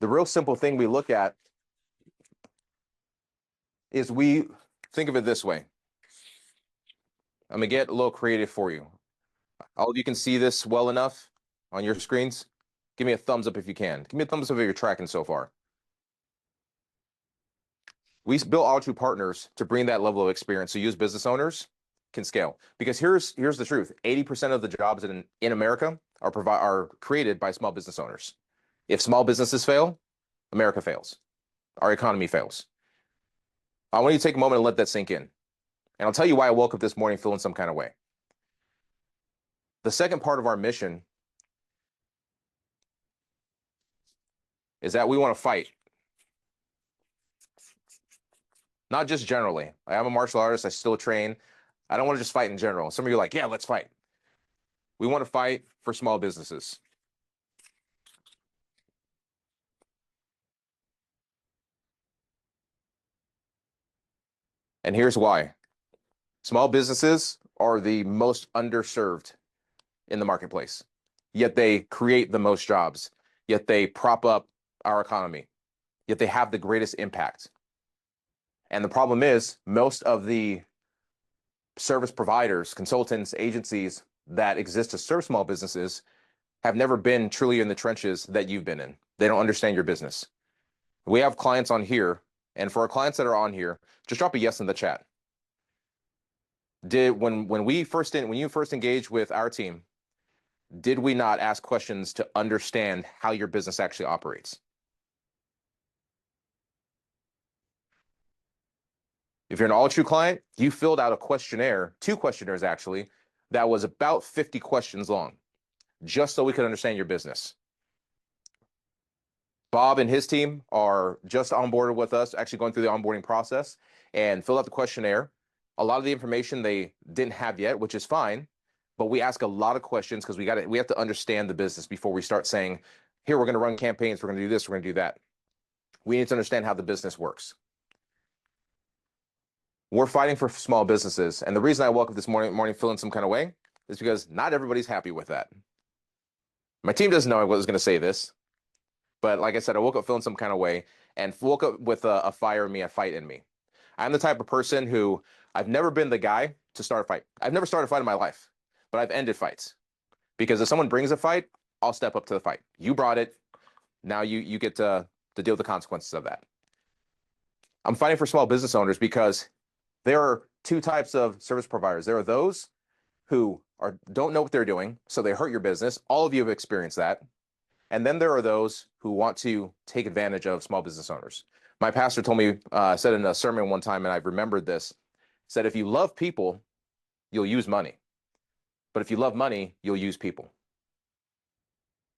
the real simple thing we look at is we think of it this way. I'm gonna get a little creative for you. All of you can see this well enough on your screens. Give me a thumbs up if you can. Give me a thumbs up if you're tracking so far. We built Altru Partners to bring that level of experience so you as business owners can scale. Because here's the truth. 80% of the jobs in America are created by small business owners. If small businesses fail, America fails. Our economy fails. I want you to take a moment and let that sink in. And I'll tell you why I woke up this morning feeling some kind of way. The second part of our mission is that we want to fight. Not just generally. I'm a martial artist. I still train. I don't want to just fight in general. Some of you are like, yeah, let's fight. We want to fight for small businesses. And here's why. Small businesses are the most underserved in the marketplace, yet they create the most jobs, yet they prop up our economy, yet they have the greatest impact. And the problem is most of the service providers, consultants, agencies that exist to serve small businesses have never been truly in the trenches that you've been in. They don't understand your business. We have clients on here, and for our clients that are on here, just drop a yes in the chat. When you first engaged with our team, did we not ask questions to understand how your business actually operates? If you're an Altru client, you filled out a questionnaire, 2 questionnaires actually, that was about 50 questions long, just so we could understand your business. Bob and his team are just onboarded with us, actually going through the onboarding process, and filled out the questionnaire. A lot of the information they didn't have yet, which is fine, but we ask a lot of questions because we have to understand the business before we start saying, here, we're going to run campaigns, we're going to do this, we're going to do that. We need to understand how the business works. We're fighting for small businesses. And the reason I woke up this morning feeling some kind of way is because not everybody's happy with that. My team doesn't know I was going to say this, but like I said, I woke up feeling some kind of way and woke up with a fire in me, a fight in me. I'm the type of person who I've never been the guy to start a fight. I've never started a fight in my life, but I've ended fights. Because if someone brings a fight, I'll step up to the fight. You brought it. Now you get to deal with the consequences of that. I'm fighting for small business owners because there are 2 types of service providers. There are those who don't know what they're doing, so they hurt your business. All of you have experienced that. And then there are those who want to take advantage of small business owners. My pastor told me, said in a sermon one time, and I've remembered this, said, if you love people, you'll use money. But if you love money, you'll use people.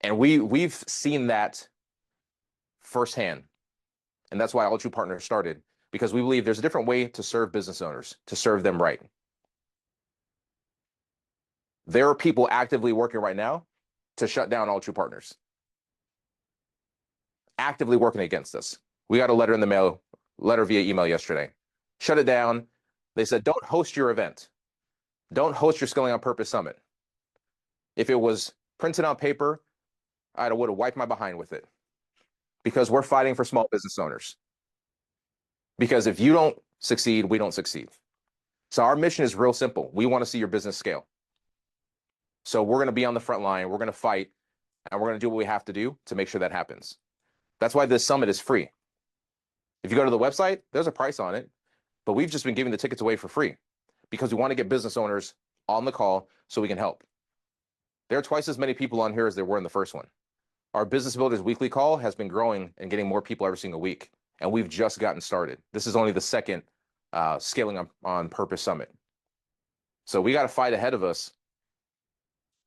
And we've seen that firsthand. And that's why Altru Partners started, because we believe there's a different way to serve business owners, to serve them right. There are people actively working right now to shut down Altru Partners. Actively working against us. We got a letter in the mail, letter via email yesterday. Shut it down. They said, don't host your event. Don't host your Scaling on Purpose Summit. If it was printed on paper, I would have wiped my behind with it. Because we're fighting for small business owners. Because if you don't succeed, we don't succeed. So our mission is real simple. We want to see your business scale. So we're going to be on the front line. We're going to fight. And we're going to do what we have to do to make sure that happens. That's why this summit is free. If you go to the website, there's a price on it. But we've just been giving the tickets away for free. Because we want to get business owners on the call so we can help. There are twice as many people on here as there were in the first one. Our Business Builders Weekly call has been growing and getting more people every single week. And we've just gotten started. This is only the second Scaling on Purpose Summit. So we got a fight ahead of us.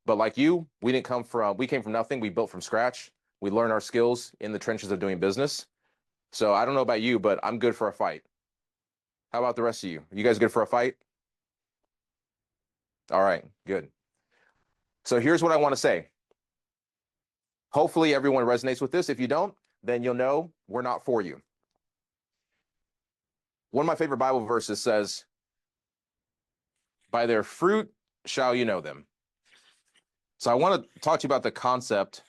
But like you, we came from nothing. We built from scratch. We learned our skills in the trenches of doing business. So I don't know about you, but I'm good for a fight. How about the rest of you? You guys good for a fight? All right, good. So here's what I want to say. Hopefully everyone resonates with this. If you don't, then you'll know we're not for you. One of my favorite Bible verses says, by their fruit shall you know them. So I want to talk to you about the concept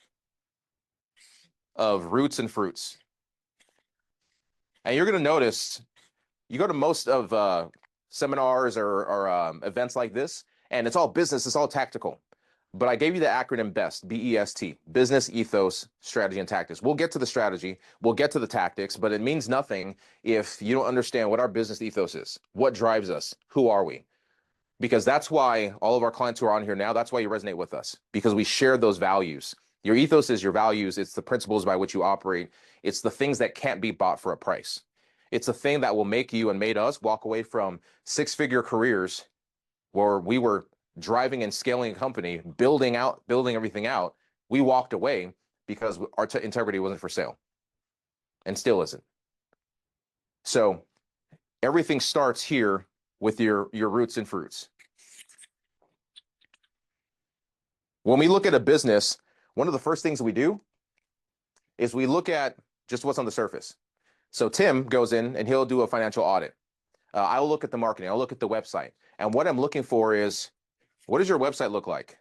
of roots and fruits. And you're going to notice, you go to most of seminars or events like this, and it's all business, it's all tactical. But I gave you the acronym BEST, B-E-S-T, business, ethos, strategy, and tactics. We'll get to the strategy, we'll get to the tactics, but it means nothing if you don't understand what our business ethos is. What drives us? Who are we? Because that's why all of our clients who are on here now, that's why you resonate with us, because we share those values. Your ethos is your values. It's the principles by which you operate. It's the things that can't be bought for a price. It's the thing that will make you and made us walk away from six-figure careers where we were driving and scaling a company, building everything out. We walked away because our integrity wasn't for sale and still isn't. So everything starts here with your roots and fruits. When we look at a business, one of the first things we do is we look at just what's on the surface. So Tim goes in and he'll do a financial audit. I'll look at the marketing, I'll look at the website. And what I'm looking for is, what does your website look like?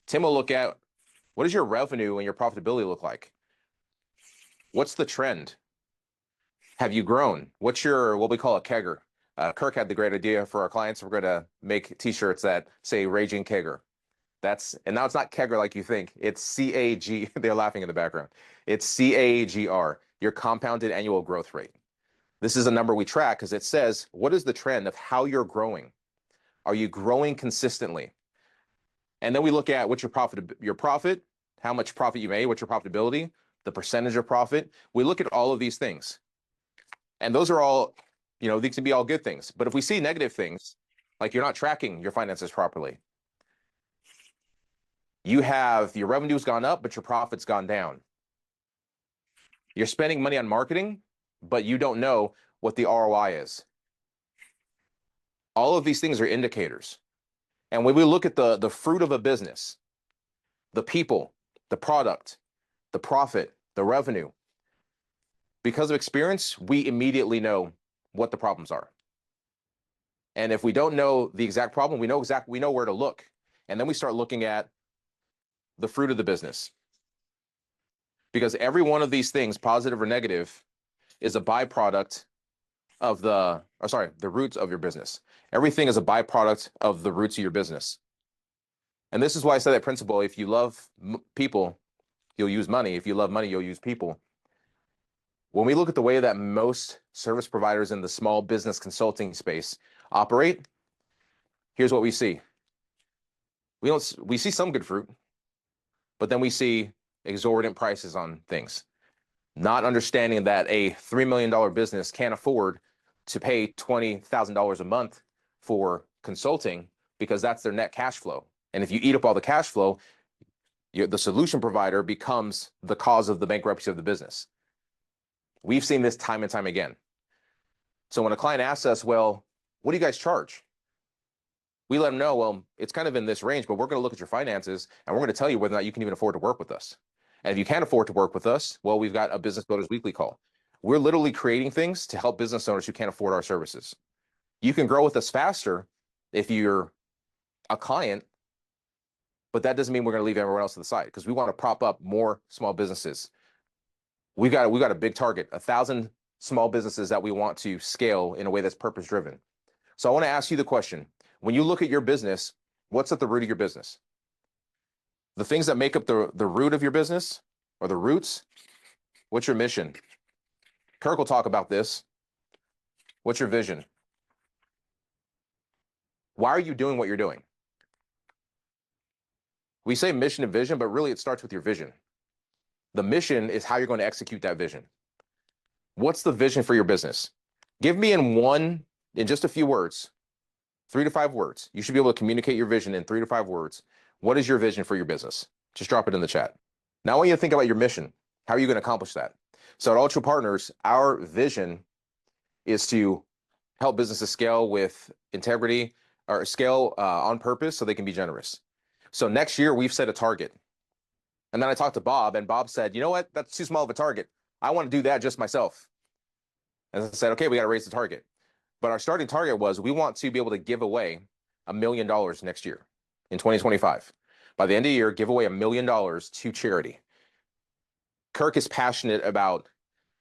Tim will look at, what does your revenue and your profitability look like? What's the trend? Have you grown? What's your, what we call a kegger? Kirk had the great idea for our clients. We're going to make t-shirts that say Raging Kegger. And now it's not kegger like you think. It's C-A-G, they're laughing in the background. It's C-A-G-R, your compounded annual growth rate. This is a number we track because it says, what is the trend of how you're growing? Are you growing consistently? And then we look at what's your profit, how much profit you made, what's your profitability, the percentage of profit. We look at all of these things. And those are all, these can be all good things. But if we see negative things, like you're not tracking your finances properly, your revenue's gone up, but your profit's gone down. You're spending money on marketing, but you don't know what the ROI is. All of these things are indicators. And when we look at the fruit of a business, the people, the product, the profit, the revenue, because of experience, we immediately know what the problems are. And if we don't know the exact problem, we know where to look. And then we start looking at the fruit of the business. Because every one of these things, positive or negative, is a byproduct of the roots of your business. Everything is a byproduct of the roots of your business. And this is why I say that principle, if you love people, you'll use money. If you love money, you'll use people. When we look at the way that most service providers in the small business consulting space operate, here's what we see. We see some good fruit, but then we see exorbitant prices on things. Not understanding that a $3 million business can't afford to pay $20,000 a month for consulting because that's their net cash flow. And if you eat up all the cash flow, the solution provider becomes the cause of the bankruptcy of the business. We've seen this time and time again. So when a client asks us, well, what do you guys charge? We let them know, well, it's kind of in this range, but we're going to look at your finances and we're going to tell you whether or not you can even afford to work with us. And if you can't afford to work with us, well, we've got a Business Builders Weekly call. We're literally creating things to help business owners who can't afford our services. You can grow with us faster if you're a client, but that doesn't mean we're going to leave everyone else to the side because we want to prop up more small businesses. We got a big target, 1,000 small businesses that we want to scale in a way that's purpose-driven. So I want to ask you the question, when you look at your business, what's at the root of your business? The things that make up the root of your business or the roots, what's your mission? Kirk will talk about this. What's your vision? Why are you doing what you're doing? We say mission and vision, but really it starts with your vision. The mission is how you're going to execute that vision. What's the vision for your business? Give me in just a few words, 3 to 5 words. You should be able to communicate your vision in 3 to 5 words. What is your vision for your business? Just drop it in the chat. Now I want you to think about your mission. How are you going to accomplish that? So at Altru Partners, our vision is to help businesses scale with integrity or scale on purpose so they can be generous. So next year, we've set a target. And then I talked to Bob, and Bob said, you know what? That's too small of a target. I want to do that just myself. And I said, okay, we got to raise the target. But our starting target was we want to be able to give away $1 million next year in 2025. By the end of the year, give away $1 million to charity. Kirk is passionate about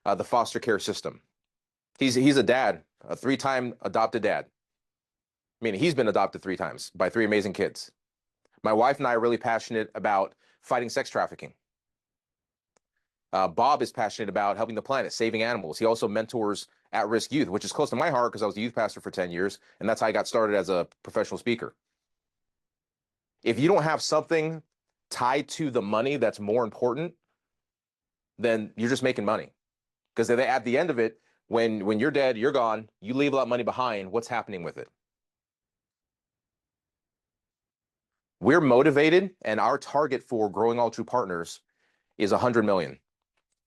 the foster care system. He's a dad, a 3-time adopted dad. I mean, he's been adopted 3 times by 3 amazing kids. My wife and I are really passionate about fighting sex trafficking. Bob is passionate about helping the planet, saving animals. He also mentors at-risk youth, which is close to my heart because I was a youth pastor for 10 years, and that's how I got started as a professional speaker. If you don't have something tied to the money that's more important, then you're just making money. Because at the end of it, when you're dead, you're gone, you leave a lot of money behind, what's happening with it? We're motivated, and our target for growing Altru Partners is 100 million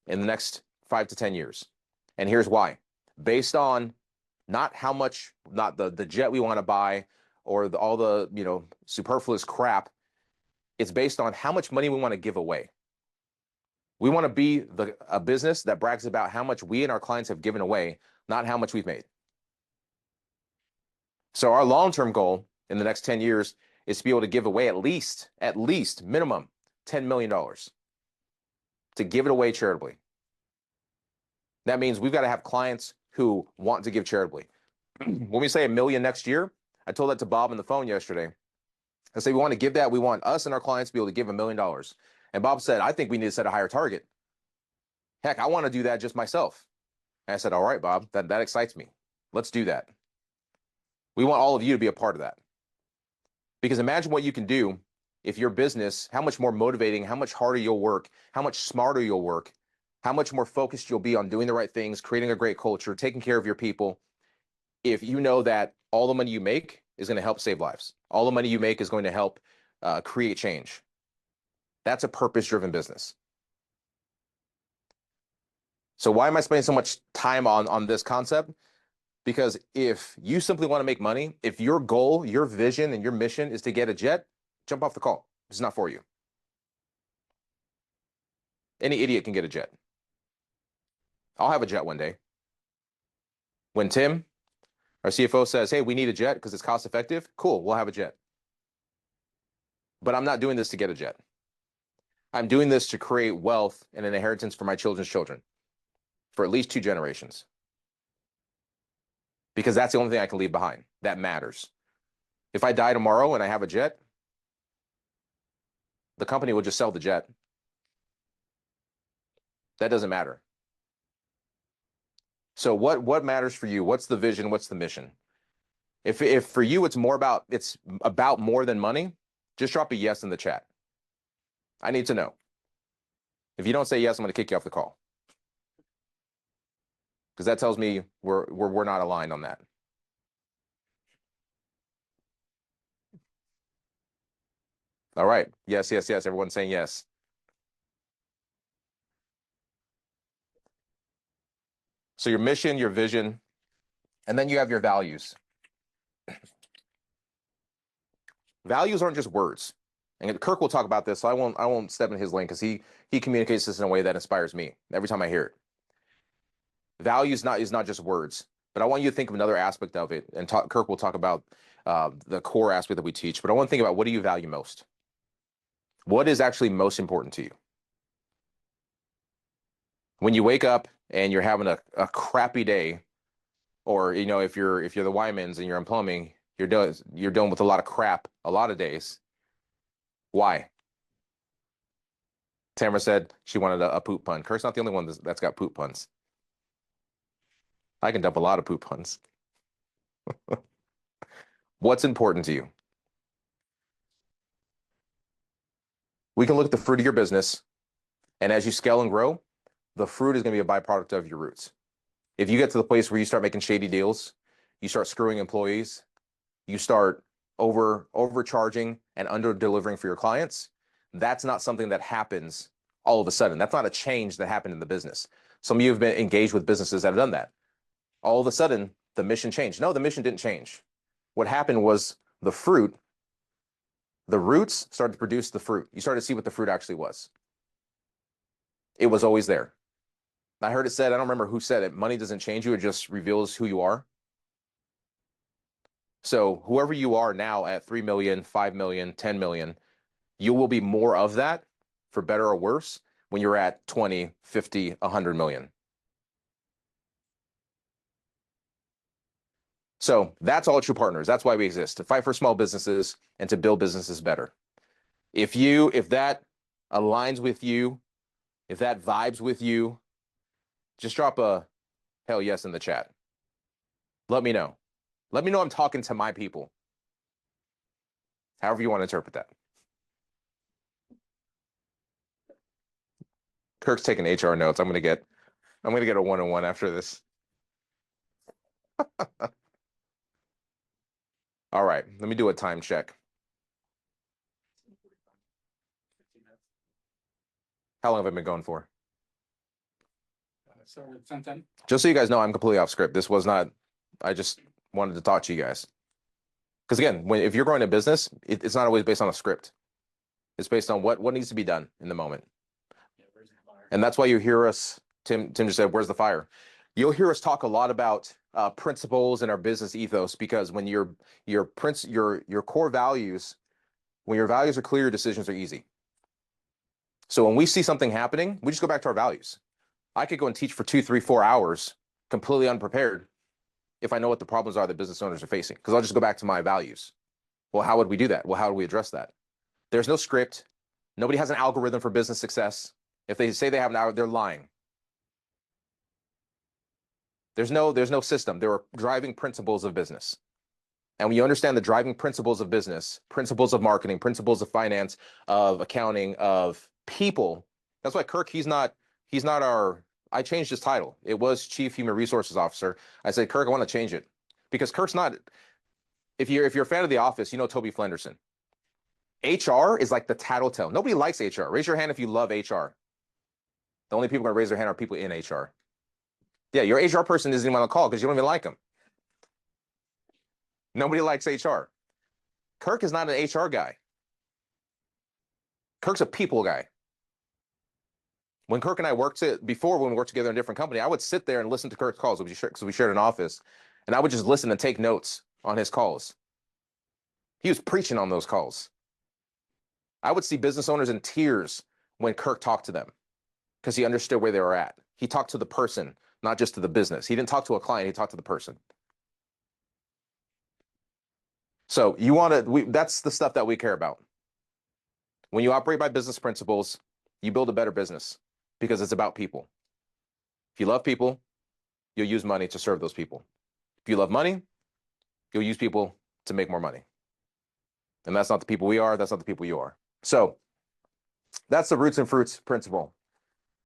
in the next 5 to 10 years. And here's why. Based on not how much, not the jet we want to buy or all the superfluous crap, it's based on how much money we want to give away. We want to be a business that brags about how much we and our clients have given away, not how much we've made. So our long-term goal in the next 10 years is to be able to give away at least minimum $10 million to give it away charitably. That means we've got to have clients who want to give charitably. When we say $1 million next year, I told that to Bob on the phone yesterday. I say, we want to give that. We want us and our clients to be able to give $1 million. And Bob said, I think we need to set a higher target. Heck, I want to do that just myself. And I said, all right, Bob, that excites me. Let's do that. We want all of you to be a part of that. Because imagine what you can do if your business, how much more motivating, how much harder you'll work, how much smarter you'll work, how much more focused you'll be on doing the right things, creating a great culture, taking care of your people, if you know that all the money you make is going to help save lives. All the money you make is going to help create change. That's a purpose-driven business. So why am I spending so much time on this concept? Because if you simply want to make money, if your goal, your vision, and your mission is to get a jet, jump off the call. It's not for you. Any idiot can get a jet. I'll have a jet one day. When Tim, our CFO, says, hey, we need a jet because it's cost effective, cool, we'll have a jet. But I'm not doing this to get a jet. I'm doing this to create wealth and an inheritance for my children's children for at least 2 generations. Because that's the only thing I can leave behind. That matters. If I die tomorrow and I have a jet, the company will just sell the jet. That doesn't matter. So what matters for you? What's the vision? What's the mission? If for you it's about more than money, just drop a yes in the chat. I need to know. If you don't say yes, I'm going to kick you off the call. Because that tells me we're not aligned on that. All right. Yes, yes, yes. Everyone's saying yes. So your mission, your vision, and then you have your values. Values aren't just words. And Kirk will talk about this, so I won't step in his lane because he communicates this in a way that inspires me every time I hear it. Values is not just words, but I want you to think of another aspect of it. And Kirk will talk about the core aspect that we teach. But I want to think about, what do you value most? What is actually most important to you? When you wake up and you're having a crappy day, or if you're the Wymans and you're in plumbing, you're dealing with a lot of crap a lot of days. Why? Tamara said she wanted a poop pun. Kirk's not the only one that's got poop puns. I can dump a lot of poop puns. What's important to you? We can look at the fruit of your business, and as you scale and grow, the fruit is going to be a byproduct of your roots. If you get to the place where you start making shady deals, you start screwing employees, you start overcharging and under-delivering for your clients, that's not something that happens all of a sudden. That's not a change that happened in the business. Some of you have been engaged with businesses that have done that. All of a sudden, the mission changed. No, the mission didn't change. What happened was the roots started to produce the fruit. You started to see what the fruit actually was. It was always there. I heard it said, I don't remember who said it, money doesn't change you, it just reveals who you are. So whoever you are now at 3 million, 5 million, 10 million, you will be more of that, for better or worse, when you're at 20, 50, 100 million. So that's Altru Partners. That's why we exist, to fight for small businesses and to build businesses better. If that aligns with you, if that vibes with you, just drop a hell yes in the chat. Let me know. Let me know I'm talking to my people. However you want to interpret that. Kirk's taking HR notes. I'm gonna get a 1-on-1 after this. All right, let me do a time check. How long have I been going for? So 10:10. Just so you guys know, I'm completely off script. This was not, I just wanted to talk to you guys. Because again, if you're growing a business, it's not always based on a script. It's based on what needs to be done in the moment. Yeah, where's the fire? And that's why you hear us, Tim just said, where's the fire? You'll hear us talk a lot about principles in our business ethos, because when your core values, when your values are clear, your decisions are easy. So when we see something happening, we just go back to our values. I could go and teach for 2, 3, 4 hours completely unprepared if I know what the problems are that business owners are facing, because I'll just go back to my values. Well, how would we do that? Well, how do we address that? There's no script. Nobody has an algorithm for business success. If they say they have an algorithm, they're lying. There's no system. There are driving principles of business. And when you understand the driving principles of business, principles of marketing, principles of finance, of accounting, of people, that's why Kirk, he's not I changed his title. It was Chief Human Resources Officer. I said, Kirk, I want to change it. Because Kirk's not, if you're a fan of The Office, you know Toby Flenderson. HR is like the tattletale. Nobody likes HR. Raise your hand if you love HR. The only people going to raise their hand are people in HR. Yeah, your HR person isn't even on the call because you don't even like them. Nobody likes HR. Kirk is not an HR guy. Kirk's a people guy. When Kirk and I worked before, when we worked together in a different company, I would sit there and listen to Kirk's calls because we shared an office, and I would just listen and take notes on his calls. He was preaching on those calls. I would see business owners in tears when Kirk talked to them because he understood where they were at. He talked to the person, not just to the business. He didn't talk to a client, he talked to the person. So that's the stuff that we care about. When you operate by business principles, you build a better business because it's about people. If you love people, you'll use money to serve those people. If you love money, you'll use people to make more money. And that's not the people we are, that's not the people you are. So that's the roots and fruits principle.